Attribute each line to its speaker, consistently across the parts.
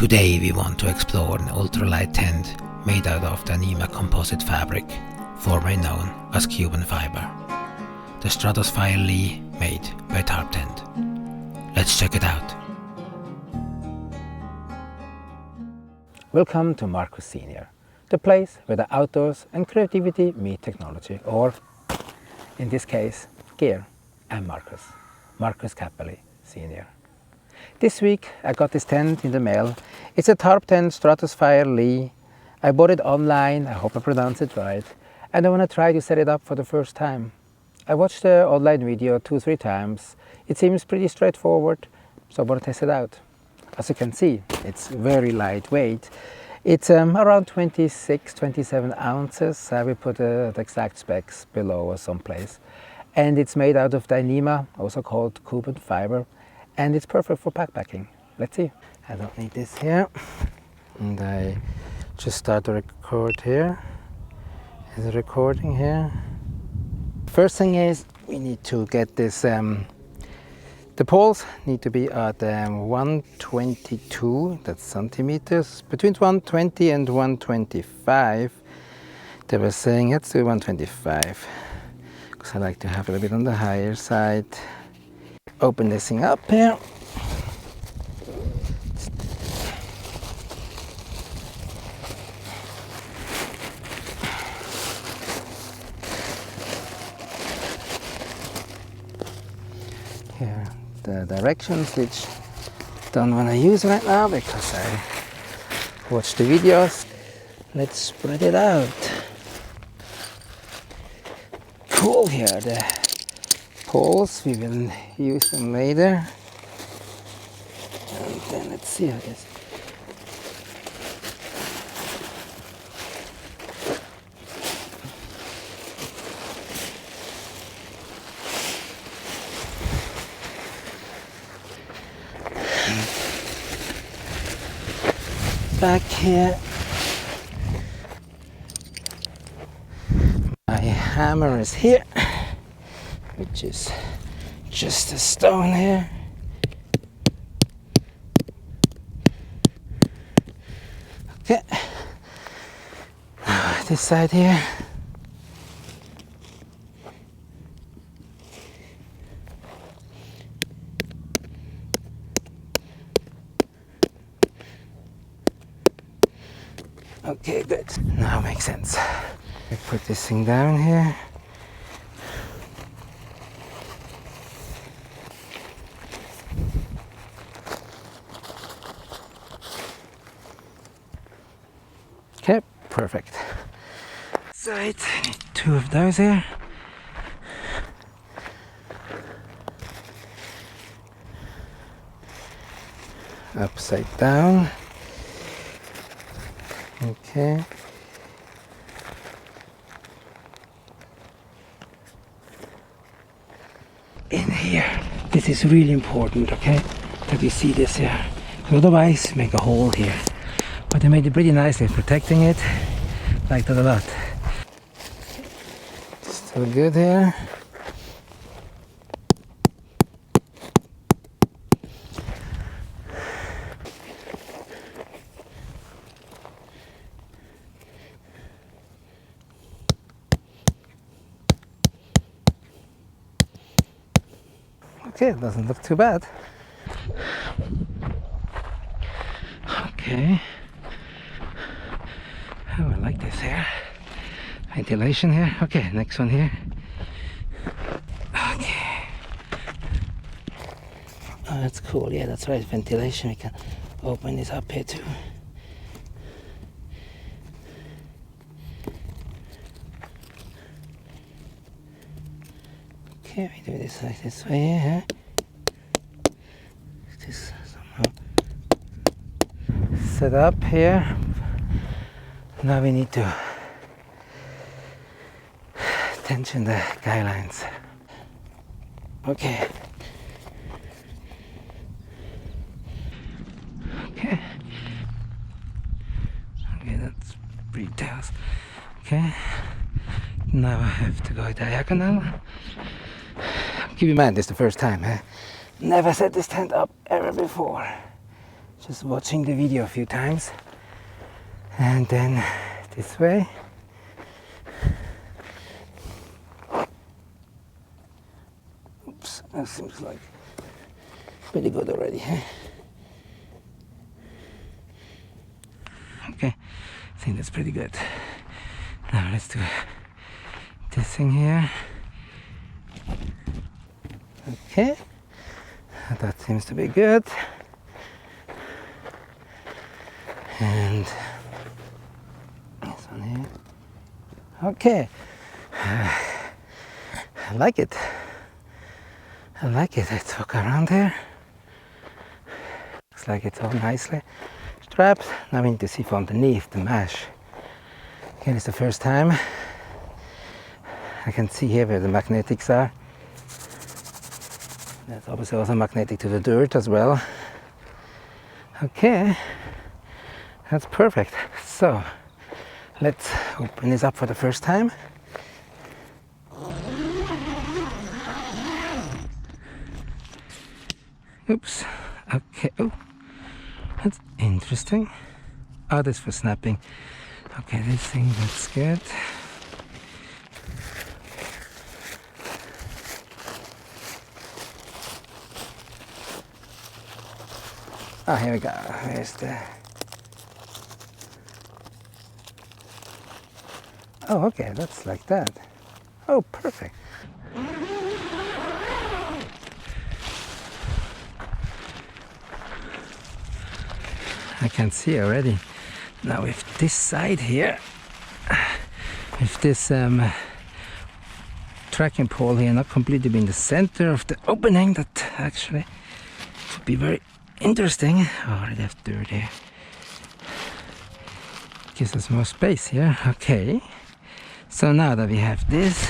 Speaker 1: Today we want to explore an ultralight tent made out of Dyneema Composite Fabric, formerly known as Cuben Fiber. The StratoSpire Li made by Tarptent. Let's check it out. Welcome to Marcus Senior, the place where the outdoors and creativity meet technology, or in this case, gear. I'm Marcus Capelli Senior. This week I got this tent in the mail. It's a Tarptent StratoSpire Li. I bought it online, I hope I pronounced it right, and I want to try to set it up for the first time. I watched the online video 2-3 times. It seems pretty straightforward, so I want to test it out. As you can see, it's very lightweight. It's around 26-27 ounces. I will put the exact specs below or someplace. And it's made out of Dyneema, also called Cuben Fiber, and it's perfect for backpacking. Let's see. I don't need this here. And I just start to record here. Is it recording here? First thing is we need to get this, the poles need to be at 122, that's centimeters, between 120 and 125. They were saying let's do 125, because I like to have it a bit on the higher side. Open this thing up here. Here, the directions, which don't want to use right now because I watched the videos. Let's spread it out. Cool here, the poles, we will use them later. And then let's see how this. Back here, my hammer is here, which is just a stone here. Okay, this side here. Okay, good. Now makes sense. I put this thing down here. Okay, perfect. Side, two of those here. Upside down. Okay. In here, this is really important, okay, that you see this here. Otherwise, make a hole here. But they made it pretty nicely, protecting it. Like that a lot. Still good here. Okay, it doesn't look too bad. Okay. Oh, I like this here. Ventilation here. Okay, next one here. Okay. Oh, that's cool. Yeah, that's right. Ventilation. We can open this up here too. Okay, we do this like this way here. This somehow set up here. Now we need to tension the guylines. Okay. Okay. Okay, that's pretty close. Okay. Now I have to go diagonal. Keep in mind, this is the first time. Never set this tent up ever before. just watching the video a few times. And then this way. Oops, that seems like pretty good already, huh? Okay, I think that's pretty good. Now let's do this thing here. Okay, that seems to be good. And this one here. Okay, I like it. I like it. Let's walk around here. Looks like it's all nicely strapped. Now we need to see from underneath the mesh. Again, it's the first time. I can see here where the magnetics are. That's obviously also magnetic to the dirt as well. Okay, that's perfect. So let's open this up for the first time. Oops. Okay. Oh, that's interesting. Oh, this for snapping. Okay, this thing looks good. Oh, here we go. Here's the... Oh, okay, that's like that. Oh, perfect. I can see already. Now with this side here, with this tracking pole here not completely being the center of the opening, that actually could be very interesting. Oh, I already have dirt here. Gives us more space here. Okay. So now that we have this,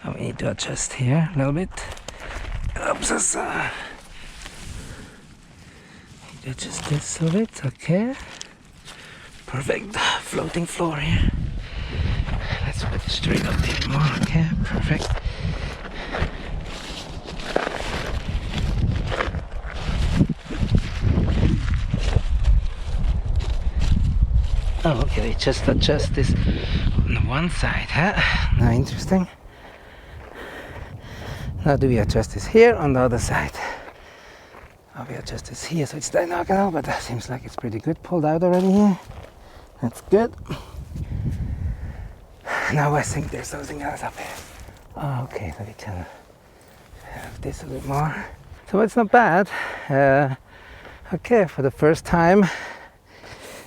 Speaker 1: oh, we need to adjust here a little bit. Oops, just this a bit. Okay. Perfect. Floating floor here. Let's put it straight up here more. Okay, perfect. Oh, okay, just adjust this on one side, huh? Now, interesting. Now, do we adjust this here on the other side? Oh, we adjust this here so it's diagonal, but that seems like it's pretty good pulled out already here. That's good. Now I think there's something else up here. Oh, okay, so we can have this a bit more. So it's not bad. Okay, for the first time,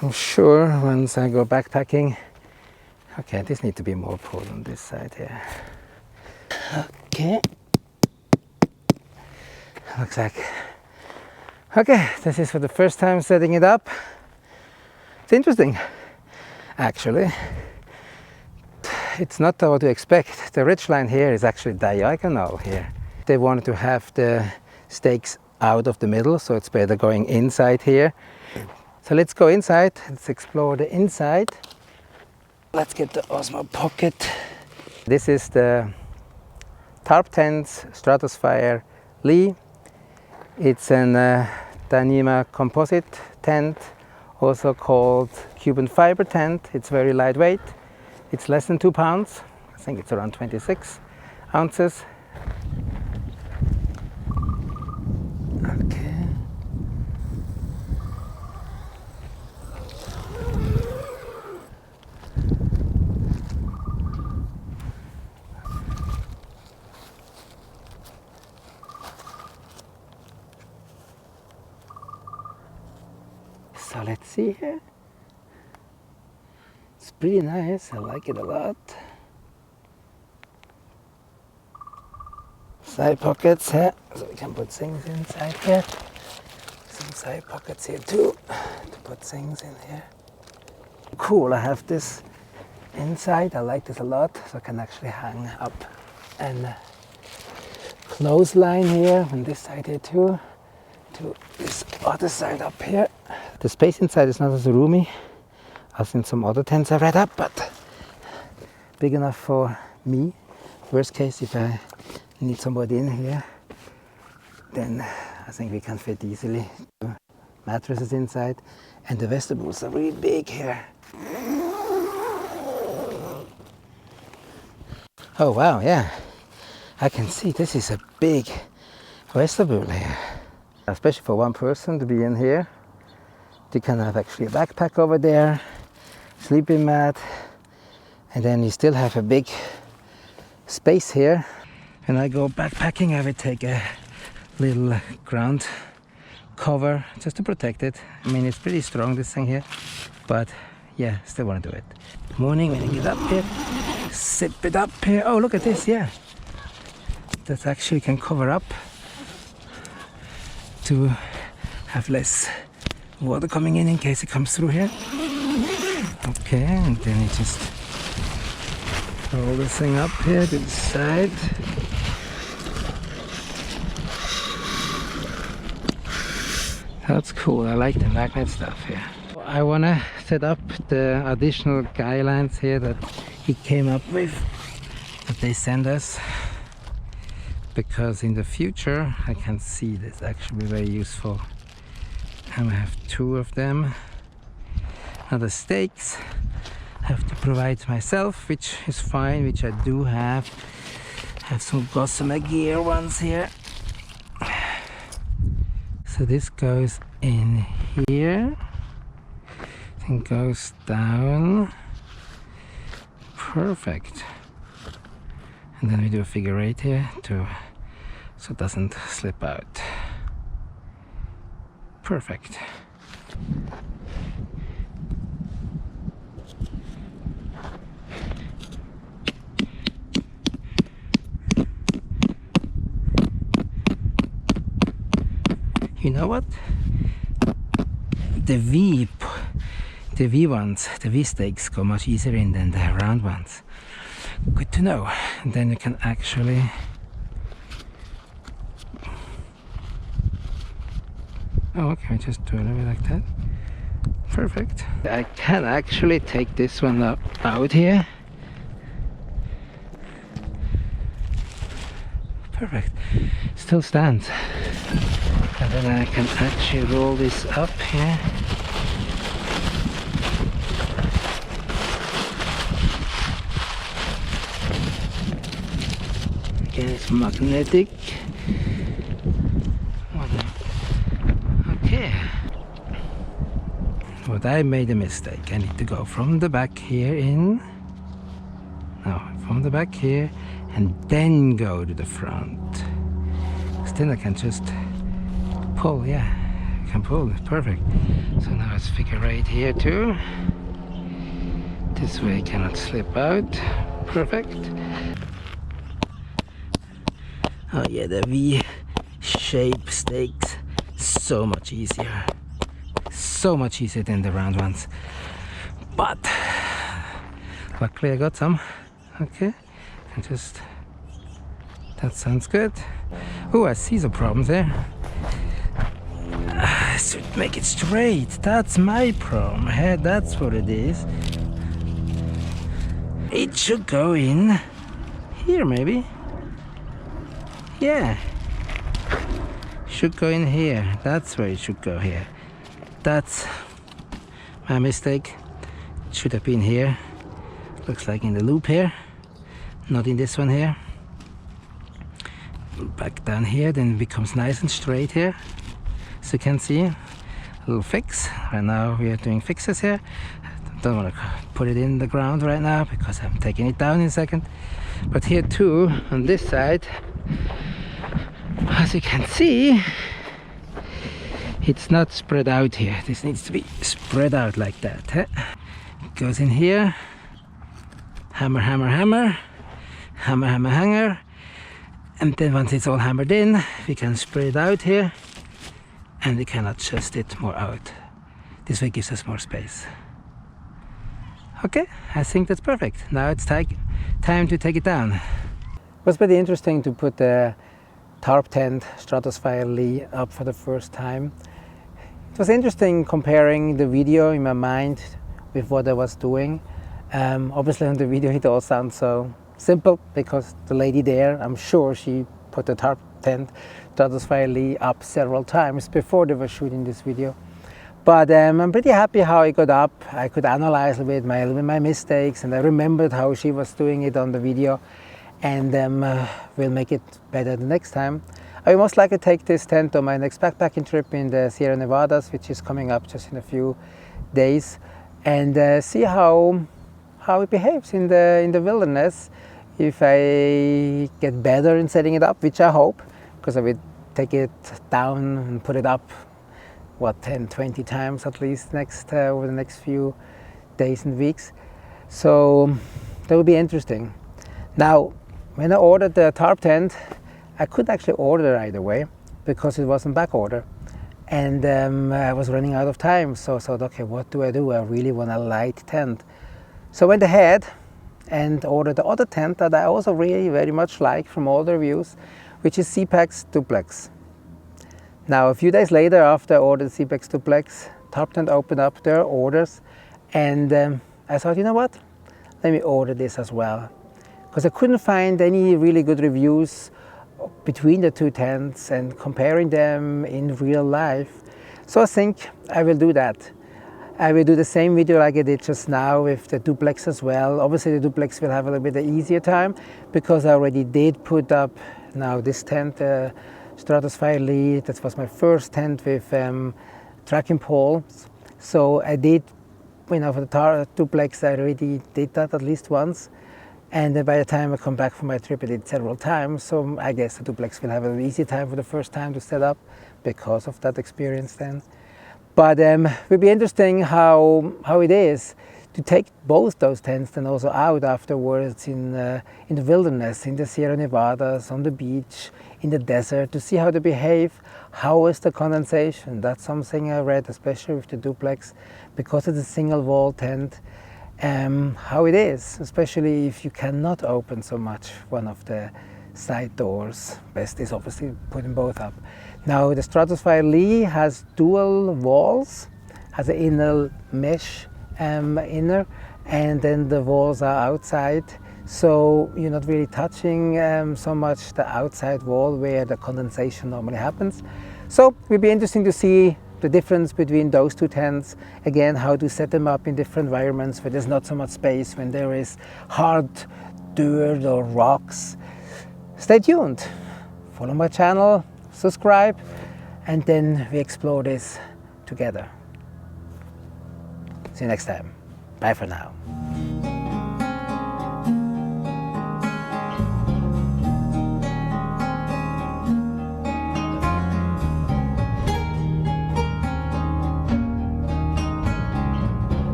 Speaker 1: I'm sure once I go backpacking. Okay, this needs to be more pulled on this side here. Okay. Looks like... Okay, this is for the first time setting it up. It's interesting, actually. It's not what you expect. The ridge line here is actually diagonal here. They wanted to have the stakes out of the middle, so it's better going inside here. So let's go inside, let's explore the inside. Let's get the Osmo Pocket. This is the Tarptent StratoSpire Li. It's an Dyneema Composite tent, also called Cuben Fiber tent. It's very lightweight. It's less than 2 pounds. I think it's around 26 ounces. Okay. So let's see here. It's pretty nice, I like it a lot. Side pockets here, so we can put things inside here. Some side pockets here too, to put things in here. Cool, I have this inside, I like this a lot, so I can actually hang up and clothesline here on this side here too, to this other side up here. The space inside is not as roomy as in some other tents I read up, but big enough for me. Worst case, if I need somebody in here, then I think we can fit easily 2 mattresses inside, and the vestibules are really big here. Oh wow, yeah, I can see this is a big vestibule here, especially for one person to be in here. You can have actually a backpack over there, sleeping mat, and then you still have a big space here. When I go backpacking, I will take a little ground cover just to protect it. I mean, it's pretty strong, this thing here, but yeah, still want to do it. Morning when I get up here, zip it up here. Oh, look at this, yeah. That actually can cover up to have less water coming in case it comes through here. Okay, and then you just roll this thing up here to the side. That's cool, I like the magnet stuff here. I want to set up the additional guylines here that he came up with, that they send us, because in the future I can see this actually very useful. And I have 2 of them. Now the stakes I have to provide myself, which is fine, which I do have. I have some Gossamer Gear ones here. So this goes in here, then goes down. Perfect. And then we do a figure 8 here too, so it doesn't slip out. Perfect. You know what? The V ones, the V stakes go much easier in than the round ones. Good to know. And then you can actually okay, just do a little bit like that. Perfect. I can actually take this one out here. Perfect. Still stands. And then I can actually roll this up here. Again, it's magnetic. Okay. But I made a mistake. I need to go from the back here in. No, from the back here and then go to the front. So then I can just pull, yeah, I can pull, it's perfect. So now it's figure 8 here too. This way it cannot slip out. Perfect. Oh yeah, the V shape stakes so much easier. So much easier than the round ones. But luckily I got some. Okay, and just, that sounds good. Oh, I see some problems there. I should make it straight. That's my problem. Hey, that's what it is. It should go in here, maybe. Yeah. Should go in here. That's where it should go here. That's my mistake. It should have been here. Looks like in the loop here. Not in this one here. Back down here, then it becomes nice and straight here. So you can see a little fix. Right now we are doing fixes here. Don't want to put it in the ground right now because I'm taking it down in a second. But here too, on this side, as you can see, it's not spread out here. This needs to be spread out like that. It goes in here. Hammer, hammer, hammer. Hammer, hammer, hanger. And then once it's all hammered in, we can spread it out here. And we can adjust it more out. This way gives us more space. Okay, I think that's perfect. Now it's time to take it down. It was pretty interesting to put the Tarptent StratoSpire Li up for the first time. It was interesting comparing the video in my mind with what I was doing. Obviously on the video it all sounds so simple because the lady there, I'm sure she put the tent, StratoSpire Li, up several times before they were shooting this video. But I'm pretty happy how it got up. I could analyze a bit my mistakes, and I remembered how she was doing it on the video, and we'll make it better the next time. I will most likely take this tent on my next backpacking trip in the Sierra Nevadas, which is coming up just in a few days, and see how it behaves in the wilderness. If I get better in setting it up, which I hope, because I will take it down and put it up, what, 10-20 times at least over the next few days and weeks. So that will be interesting. Now, when I ordered the tarp tent, I could actually order right away because it was on back order, and I was running out of time. So I thought, okay, what do? I really want a light tent. So I went ahead and ordered the other tent that I also really very much like from all the reviews, which is CPEX Duplex. Now, a few days later, after I ordered CPEX Duplex, Tarptent opened up their orders, and I thought, you know what, let me order this as well, because I couldn't find any really good reviews between the two tents and comparing them in real life. So I think I will do that. I will do the same video like I did just now with the Duplex as well. Obviously the Duplex will have a little bit easier time because I already did put up now this tent, StratoSpire Li. That was my first tent with tracking poles. So I did, for the Duplex, I already did that at least once. And by the time I come back from my trip, I did several times. So I guess the Duplex will have an easy time for the first time to set up because of that experience then. But it will be interesting how it is to take both those tents and also out afterwards in the wilderness, in the Sierra Nevadas, on the beach, in the desert, to see how they behave. How is the condensation? That's something I read, especially with the Duplex, because it's a single wall tent. How it is, especially if you cannot open so much one of the side doors. Best is obviously putting both up. Now the StratoSpire Li has dual walls, has an inner mesh inner, and then the walls are outside, so you're not really touching so much the outside wall where the condensation normally happens. So it will be interesting to see the difference between those two tents, again, how to set them up in different environments where there's not so much space, when there is hard dirt or rocks. Stay tuned, follow my channel, subscribe, and then we explore this together. See you next time. Bye for now.